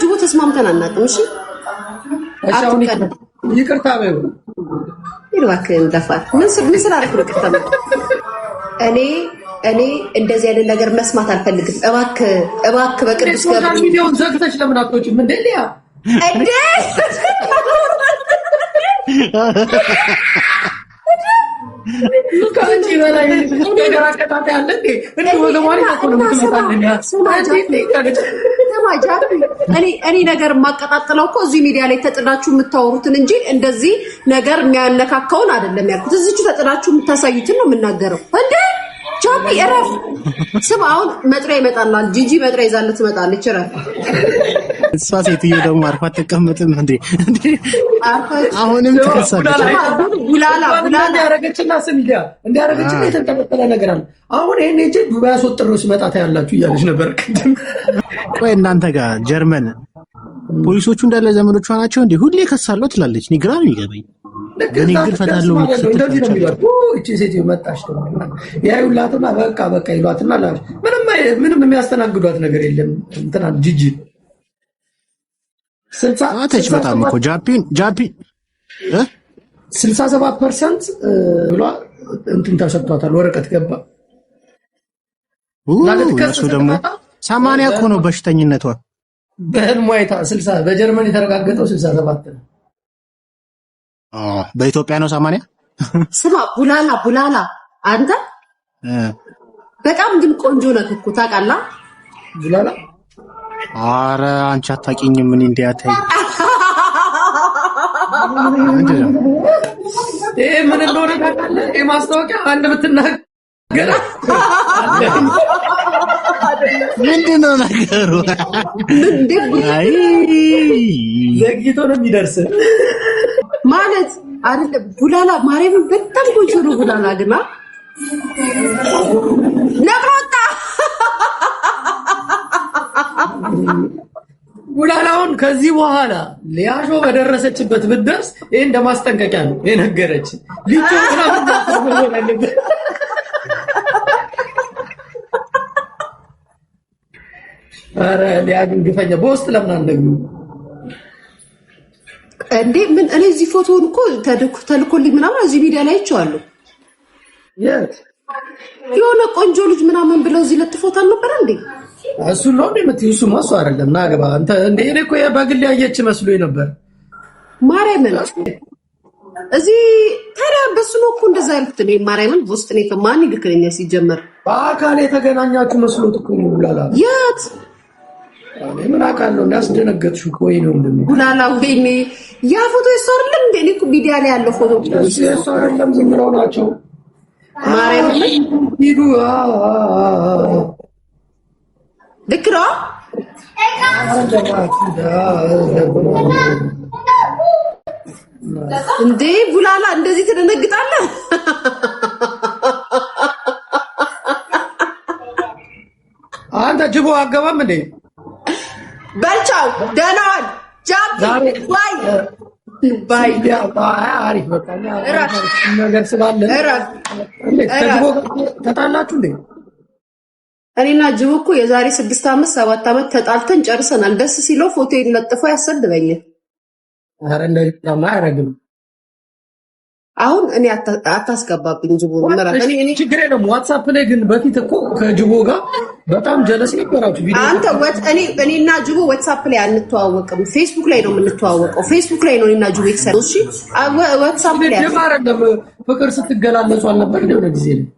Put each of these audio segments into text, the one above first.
ጅቦ ተስማምተን አናውቅም። እሺ ይቅርታ በይው ይልዋክ እንደፋር ምን ስራ አረክ ይቅርታ እኔ እንደዚህ አይነት ነገር መስማት አልፈልግም። እባክ በቅዱስ ገብርኤል ቪዲዮውን ዘግተሽ ለምን አትወጪም እንዴ? ሊያ እንዴ ከአንቺ በላይ ነገር አቀጣጣ ያለ እንዴ ወደ ማለት ነው ምትመጣልኝ እኔ ነገር ማቀጣጥለው እኮ እዚህ ሚዲያ ላይ ተጥዳችሁ የምታወሩትን እንጂ እንደዚህ ነገር የሚያነካካውን አይደለም ያልኩት። እዚች ተጥዳችሁ የምታሳዩትን ነው የምናገረው። እንዴ ጃፒ እረፍ። ስም አሁን መጥሪያ ይመጣላል። ጂጂ መጥሪያ ይዛለት ትመጣለች። እረፍ። እሷ ሴትዮ ደግሞ አርፋ ተቀመጥም እንዴ? አሁንም ተከሳለች። ቡላላ ያረጋችና ስሚዲያ እንዲያረጋችና የተንጠለጠለ ነገር አለ። አሁን ይሄን እጄ ዱባይ አስወጥረው ሲመጣታ ያላችሁ እያለች ነበር። ቆይ እናንተ ጋር ጀርመን ፖሊሶቹ እንዳለ ዘመዶቿ ናቸው እንዴ? ሁሌ ከሳለው ትላለች። እኔ ግራ ነው የሚገባኝ። በንግግር ፈታለው እንደዚህ ነው የሚሏት። እቺ ሴትዮ መጣች ተባለ ያዩላትና በቃ ይሏትና ምንም የሚያስተናግዷት ነገር የለም። እንትና ጂጂ 60 በጣም እኮ ጃፒ 67% ብሏ እንትን ተሰጥቷታል። ወረቀት ገባ ለሱ ደግሞ 80 እኮ ነው በሽተኝነቷ። በህልሟ አይታ 60 በጀርመን የተረጋገጠው 67 ነው። በኢትዮጵያ ነው 80። ስማ ቡላላ አንተ በጣም ግን ቆንጆ ነህ እኮ ታውቃለህ ቡላላ። አረ አንቺ አታውቂኝም። ምን እንዲያታይ ምን እንደሆነ ታውቃለህ? ማስታወቂያ አንድ ብትናገር ምንድን ነው ነገሩ? አይ ዘግይቶ ነው የሚደርስ ማለት አይደለም። ቡላላ ማርያምን በጣም ቆንጆ ነው ቡላላ። ግና ነቅሮታ ቡላላውን ከዚህ በኋላ ሊያሾ በደረሰችበት ብትደርስ ይሄ እንደማስጠንቀቂያ ነው የነገረች። ልጅ አረ ሊያግን ግፈኛ በውስጥ ለምን አንደግም እንዴ? ምን እኔ እዚህ ፎቶውን እኮ ተልኮልኝ ምናምን እዚህ ሚዲያ ላይ አይቼዋለሁ። የሆነ ቆንጆ ልጅ ምናምን ብለው እዚህ ለጥፎታል ነበር እንዴ? እሱ ነው እንዴ የምትይው? እሱ ማሱ አይደለም። ናገባ አንተ እንዴ? እኔ እኮ በግል ያየች መስሎኝ ነበር። ማርያምን እዚህ ታዲያ በሱ ነው እኮ እንደዛ ያልኩት። እኔ ማርያምን ውስጥ ነው ከማን ይልከኛ ሲጀመር በአካል የተገናኛችሁ መስሎት እኮ ነው ቡላላ። የት እኔ ምን አውቃለሁ? እንዳስደነገጥሽ እኮ ነው እንደም ቡላላ። ወይኔ ያ ፎቶ ይሰራል እንዴ? እኔ እኮ ሚዲያ ላይ ያለው ፎቶ እሱ ይሰራልም ዝም ብለው ናቸው። ማርያምን ሂዱ ልክ ነው እንዴ? ቡላላ እንደዚህ ትደነግጣለህ? አንተ ጅቦ አገባም እንዴ? በልቻው ደናን ጃምፕ ባይ አሪፍ በቃ ነገር ስላለ ተጣላችሁ እንዴ? እኔና ጅቦ እኮ የዛሬ 6 ዓመት 7 ዓመት ተጣልተን ጨርሰናል። ደስ ሲለው ፎቶ ይለጥፎ ያሰድበኛል። አረ እንደማ አያረግም። አሁን እኔ አታስገባብኝ ጅቦ ምራፍ እኔ ችግር የለም። ዋትስአፕ ላይ ግን በፊት እኮ ከጅቦ ጋር በጣም ጀለስ ነበራችሁ። ቪዲዮ አንተ እኔና ጅቦ ዋትስአፕ ላይ አንተዋወቅም። ፌስቡክ ላይ ነው የምንተዋወቀው። ፌስቡክ ላይ ነው እኔና ጅቦ የተሰራው። እሺ ዋትስአፕ ላይ አይደለም። ፍቅር ስትገላለጹ አልነበር እንዴ? ወደ ጊዜ ነው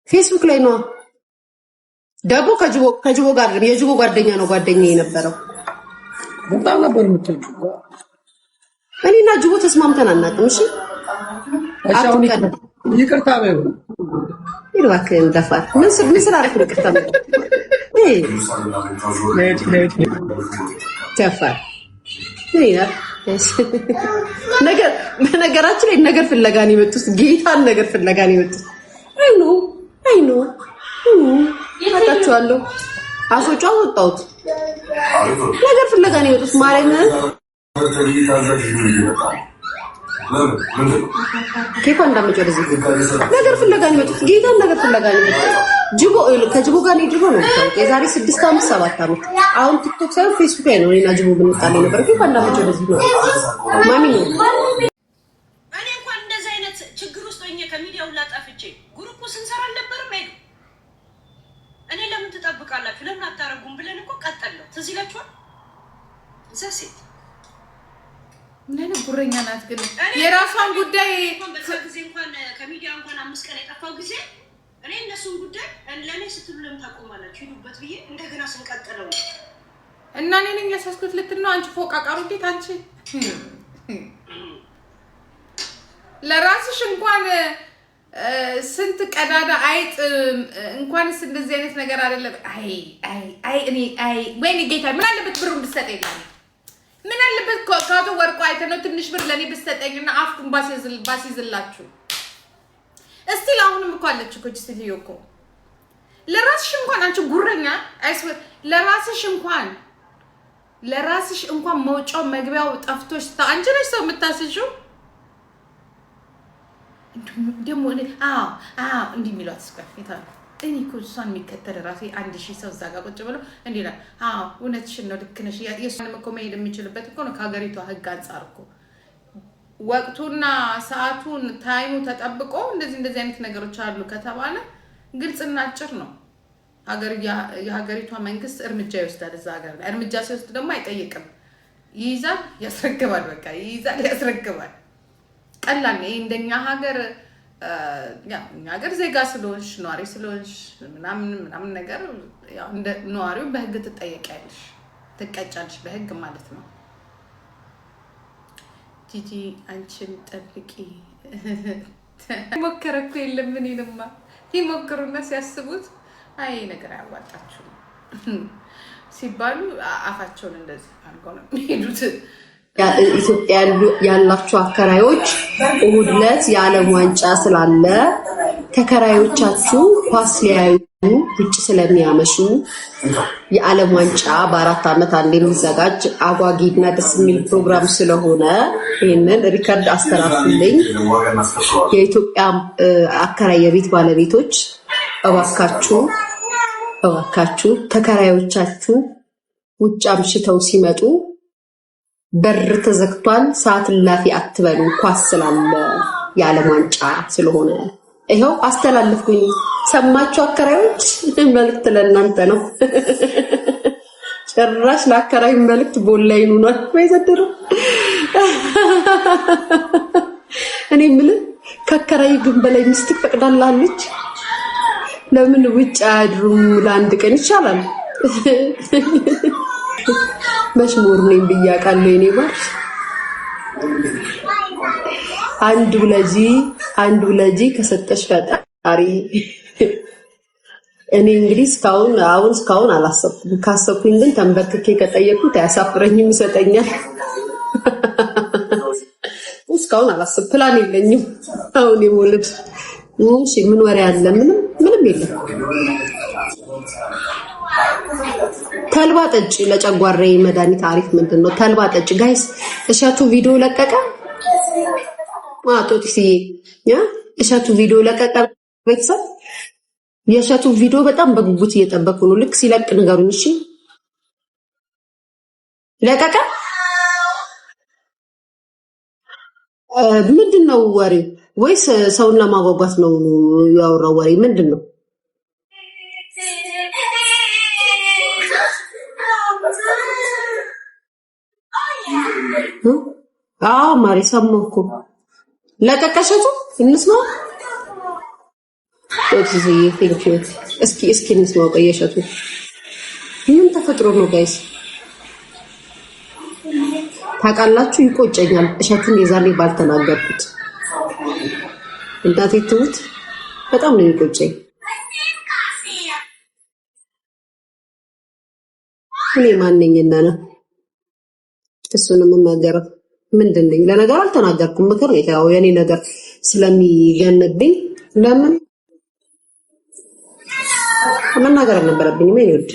ፌስቡክ ላይ ነው ደግሞ ከጅቦ ጋር የጅቦ ጓደኛ ነው ጓደኛዬ የነበረው። በጣም ነበር የምትወጪው። እኔና ጅቦ ተስማምተን አናውቅም። እሺ አሁን ይቅርታ በይው ይልዋክ እንደፋር ምን ስራ አረክ ይቅርታ በይው ተፋር ነገራችን ላይ ነገር ፍለጋ ነው የመጡት። ጌታን ነገር ፍለጋ ነው የመጡት። አይኖ ይፈታችኋለሁ። አሶጫው ወጣሁት ነገር ፍለጋ ነው የመጡት። ማርያምን ኬኳ እንዳመጪው ወደዚህ ነገር ፍለጋ ነው የመጡት። ጌታን ነገር ፍለጋ ነው የመጡት። ጅቦ ከጅቦ ጋር ነው ድሮ ነው የዛሬ 6 ዓመት 7 ዓመት። አሁን ቲክቶክ ሳይሆን ፌስቡክ ላይ ነው እኔና ጅቦ ብንጣለው ነበር። ኬኳ እንዳመጪው ወደዚህ ነው ማሚ ነው። እኔ እንኳን እንደዚህ አይነት ችግር ውስጥ ሆኜ ከሚዲያው ላጣፍቼ ግሩፕ ስንሰራ አልነበረም አይደል? እኔ ለምን ትጠብቃላችሁ ለምን አታረጉም ብለን እኮ ቀጠለው። ትዝ ይላችኋል ዘሴት ምን ጉረኛ ናት ግን የራሷን ጉዳይ ጊዜ እንኳን ከሚዲያ እንኳን 5 ቀን የጠፋው ጊዜ እኔ እነሱን ጉዳይ ለኔ ስትሉ ለምን ታቆማላችሁ ይሉበት ብዬ እንደገና ስንቀጥለው እና እኔ ነኝ ያሳስኩት ልትል ነው። አንቺ ፎቅ አቃሩ እንዴት አንቺ ለራስሽ እንኳን ስንት ቀዳዳ አይጥ እንኳንስ እንደዚህ አይነት ነገር አይደለም። አይ ወይኔ ጌታ ምን አለበት ብሩ እንድትሰጠኝ ምን አለበት ካቶ ወርቁ አይተነው ትንሽ ብር ለኔ ብትሰጠኝና አፍኩን ባሲዝላችሁ። እስቲ አሁንም እኮ አለች እኮ ስትልዩ እኮ ለራስሽ እንኳን አንቺ ጉረኛ አይስወ ለራስሽ እንኳን መውጫው መግቢያው ጠፍቶሽ አንቺ ነሽ ሰው የምታስይው ደሞ እንዲህ የሚሏት ስቀፍታ እኔ እኮ እሷን የሚከተል ራሴ 1000 ሰው እዛ ጋር ቁጭ ብሎ እንዲህ ነው። እውነትሽን ነው ልክ ነሽ። የእሷንም እኮ መሄድ የሚችልበት እኮ ነው ከሀገሪቷ ሕግ አንጻር እኮ ወቅቱና ሰዓቱን ታይሙ ተጠብቆ እንደዚህ አይነት ነገሮች አሉ ከተባለ ግልጽና አጭር ነው። የሀገሪቷ መንግስት እርምጃ ይወስዳል። እዛ ሀገር ላይ እርምጃ ሲወስድ ደግሞ አይጠይቅም፣ ይይዛል፣ ያስረክባል። በቃ ይይዛል፣ ያስረክባል። ቀላል ነው። እንደኛ ሀገር ሀገር ዜጋ ስለሆንሽ ነዋሪ ስለሆንሽ ምናምን ነገር ያው እንደ ነዋሪው በህግ ትጠየቂያለሽ፣ ትቀጫለሽ በህግ ማለት ነው። ጂጂ አንቺን ጠብቂ ሞከረኩ የለም እኔንማ ይሞክሩና ሲያስቡት አይ ነገር አያዋጣችሁም ሲባሉ አፋቸውን እንደዚህ አድርገው ነው የሚሄዱት። ኢትዮጵያ ያላችሁ አከራዮች እሑድ ዕለት የዓለም ዋንጫ ስላለ ተከራዮቻችሁ ኳስ ሊያዩ ውጭ ስለሚያመሹ የዓለም ዋንጫ በ4 ዓመት አንዴ የሚዘጋጅ አጓጊና ደስ የሚል ፕሮግራም ስለሆነ ይሄንን ሪከርድ አስተላልፉልኝ። የኢትዮጵያ አከራይ የቤት ባለቤቶች እባካችሁ ተከራዮቻችሁ ውጭ አምሽተው ሲመጡ በር ተዘግቷል፣ ሰዓት እላፊ አትበሉ፣ ኳስ ስላለ የዓለም ዋንጫ ስለሆነ ይሄው አስተላልፍኩኝ። ሰማችሁ አከራዮች? መልእክት ለእናንተ ነው። ጭራሽ ለአከራይ መልእክት ቦላይኑ ነው ወይዘድሩ። እኔ የምልህ ከአከራይ ግን በላይ ሚስት ፈቅዳላለች። ለምን ውጭ አያድሩም? ለአንድ ቀን ይቻላል። መሽሙር ነኝ ብያቃለሁ። የኔ ማር አንዱ ለጂ ከሰጠሽ ፈጣሪ። እኔ እንግዲህ እስካሁን አላሰብኩም። ካሰብኩኝ ግን ተንበርክኬ ከጠየቅኩት አያሳፍረኝም፣ ይሰጠኛል። እስካሁን አላሰብ ፕላን የለኝም። አሁን የሞልድ እሺ፣ ምን ወሬ አለ? ምንም የለም። ተልባ ጠጭ ለጨጓሬ መድኃኒት አሪፍ። ምንድነው ተልባ ጠጭ? ጋይስ እሸቱ ቪዲዮ ለቀቀ። ቶቲሲዬ እሸቱ ቪዲዮ ለቀቀ። ቤተሰብ የእሸቱ ቪዲዮ በጣም በጉጉት እየጠበቁ ነው። ልክ ሲለቅ ንገሩኝ እሺ። ለቀቀ። ምንድነው ወሬው? ወይስ ሰውን ለማጓጓት ነው ያወራው ወሬ? ምንድነው? ማሪ ሰማሁ እኮ ለቀቀሸቱ። እንስማው እስኪ እንስማው። ቀየሸቱ ምን ተፈጥሮ ነው ጋይስ? ታውቃላችሁ፣ ይቆጨኛል እሸቱን የዛሬ ባልተናገርኩት። እናቴ ትሙት በጣም ነው የሚቆጨኝ። እኔ ማንኛና ነው እሱንም የምናገረው ምንድን ነኝ? ለነገሩ አልተናገርኩም። ምክር ያው የኔ ነገር ስለሚገንብኝ ለምን መናገር አልነበረብኝም። ይወድ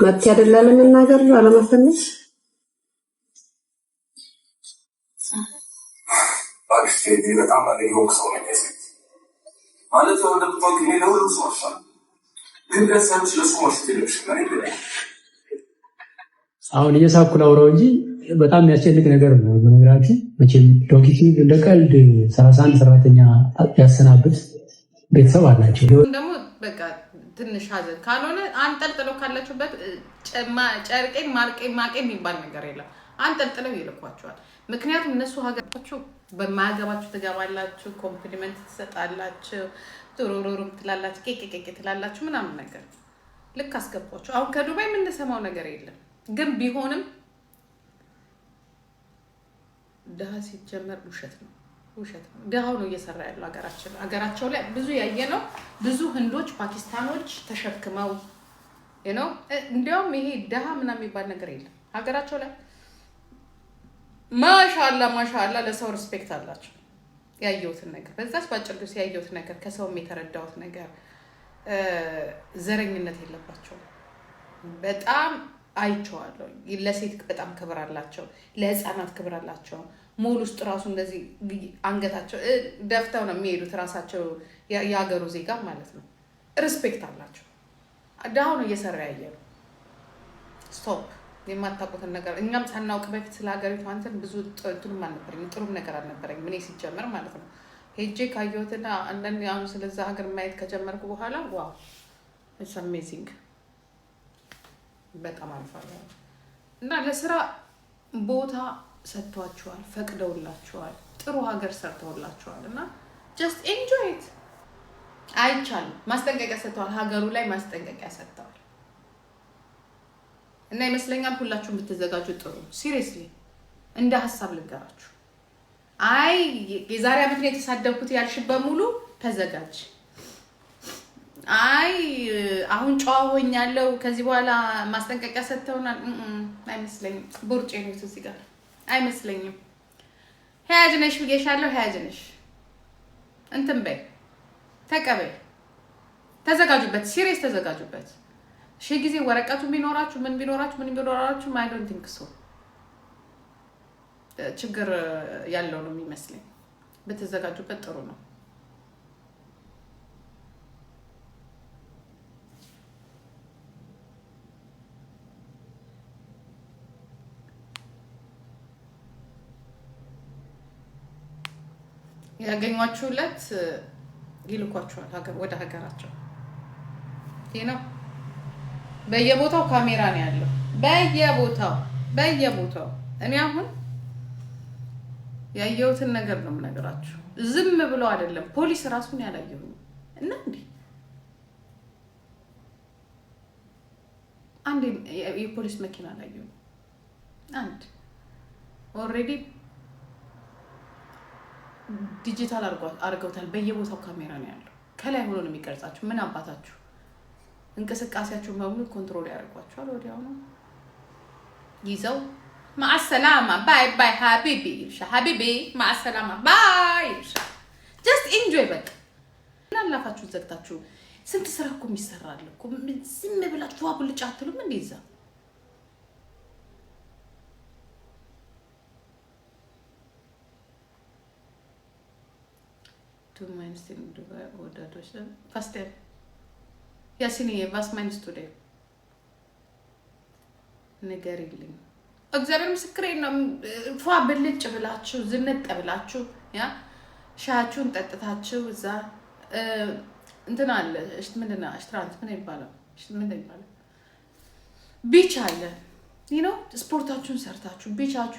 መብት አይደለም መናገር አለመፈለግ በጣም የሆንክ ሰው ነው ማለት ነው። እንደምታውቅ ይሄ ለሁሉም ሰው አሻል ግን ደሳች ለሱ ማስተላለፍ ይችላል። አሁን እየሳኩ ላውራው እንጂ በጣም የሚያስጨንቅ ነገር ነው በነገራችን። መቼም ዶክቲ እንደ ቀልድ 31 ሰራተኛ ያሰናብት ቤተሰብ አላቸው። ደግሞ በቃ ትንሽ ሀዘን ካልሆነ አንጠልጥለው ካላችሁበት ጨርቄን ማቄ የሚባል ነገር የለም። አንጠልጥለው ይልኳቸዋል። ምክንያቱም እነሱ ሀገራችሁ በማያገባችሁ ትገባላችሁ፣ ኮምፕሊመንት ትሰጣላችሁ፣ ጡሩሩሩም ትላላችሁ፣ ቄቄቄ ትላላችሁ ምናምን ነገር ልክ አስገባችሁ። አሁን ከዱባይ የምንሰማው ነገር የለም። ግን ቢሆንም ድሃ ሲጀመር ውሸት ነው። ድሃው ነው እየሰራ ያለው ሀገራቸው ላይ ብዙ ያየ ነው። ብዙ ህንዶች፣ ፓኪስታኖች ተሸክመው ነው። እንዲያውም ይሄ ድሃ ምናምን የሚባል ነገር የለም ሀገራቸው ላይ። ማሻአላ ለሰው ሪስፔክት አላቸው። ያየሁትን ነገር በዛች ባጭር ጊዜ ያየሁት ነገር ከሰውም የተረዳሁት ነገር ዘረኝነት የለባቸውም። በጣም አይቼዋለሁ። ለሴት በጣም ክብር አላቸው፣ ለህፃናት ክብር አላቸው። ሞል ውስጥ ራሱ እንደዚህ አንገታቸው ደፍተው ነው የሚሄዱት ራሳቸው የሀገሩ ዜጋ ማለት ነው። ሪስፔክት አላቸው። ድሃው ነው እየሰራ ያየ ነው። ስቶፕ የማታውቁትን ነገር እኛም ሳናውቅ በፊት ስለ ሀገሪቱ አንተን ብዙ ጥሩም አልነበረኝ፣ ጥሩም ነገር አልነበረኝ ምን ሲጀመር ማለት ነው። ሄጄ ካየሁትና አንዳንድ አሁን ስለዛ ሀገር ማየት ከጀመርኩ በኋላ ዋው ኢትስ አሜዚንግ በጣም አልፋለሁ። እና ለስራ ቦታ ሰጥቷቸዋል፣ ፈቅደውላቸዋል፣ ጥሩ ሀገር ሰርተውላቸዋል። እና ጀስት ኤንጆይ ኢት። አይቻልም። ማስጠንቀቂያ ሰጥተዋል፣ ሀገሩ ላይ ማስጠንቀቂያ ሰጥተዋል። እና ይመስለኛል ሁላችሁም ብትዘጋጁ ጥሩ። ሲሪየስሊ እንደ ሀሳብ ልንገራችሁ። አይ የዛሬ ዓመት ነው የተሳደብኩት ያልሽ በሙሉ ተዘጋጅ። አይ አሁን ጨዋ ሆኛለሁ ከዚህ በኋላ ማስጠንቀቂያ ሰጥተውናል አይመስለኝም። ቦርጬ ነው እዚህ ጋር አይመስለኝም። ሀያጅ ነሽ ብዬሻለሁ። ሀያጅ ነሽ እንትን በይ ተቀበይ። ተዘጋጁበት፣ ሲሪየስ ተዘጋጁበት። ሺህ ጊዜ ወረቀቱ ቢኖራችሁ ምን ቢኖራችሁ አይ ዶንት ቲንክ ሶ ችግር ያለው ነው የሚመስለኝ። ብትዘጋጁበት ጥሩ ነው። ያገኟችሁለት ይልኳችኋል ወደ ሀገራቸው። ይሄ ነው። በየቦታው ካሜራ ነው ያለው። በየቦታው እኔ አሁን ያየሁትን ነገር ነው የምነግራችሁ። ዝም ብሎ አይደለም ፖሊስ ራሱን ያላየው እና እንዴ አንድ የፖሊስ መኪና አላየው። አንድ ኦልሬዲ ዲጂታል አድርገውታል። በየቦታው ካሜራ ነው ያለው። ከላይ ሆኖ ነው የሚቀርጻችሁ። ምን አባታችሁ እንቅስቃሴያችሁ በሙሉ ኮንትሮል ያደርጓችኋል። ወዲያው ነው ይዘው ማሰላማ ባይ ባይ ሀቢቢ ይልሻ ሀቢቢ ማሰላማ ባይ ይልሻ። ጀስት ኢንጆይ በቃ ላላፋችሁን ዘግታችሁ ስንት ስራ እኮ የሚሰራል እኮ ዝም ብላችሁ ዋ ብልጭ አትሉም እንዴ? እዛ ቱ ማይንስ ኢን ዱባይ ወዳዶች ፋስቴር ያሲኒ ዋስ ማይንስ ቱዴይ ንገሪልኝ። እግዚአብሔር ምስክሬ ነው። ፏ ብልጭ ብላችሁ ዝንጥ ብላችሁ ያ ሻያችሁን ጠጥታችሁ እዛ እንትን አለ ምንድን ነው አሽትራንት ምን ይባላል ቢች አለ ስፖርታችሁን ሰርታችሁ ቢቻችሁ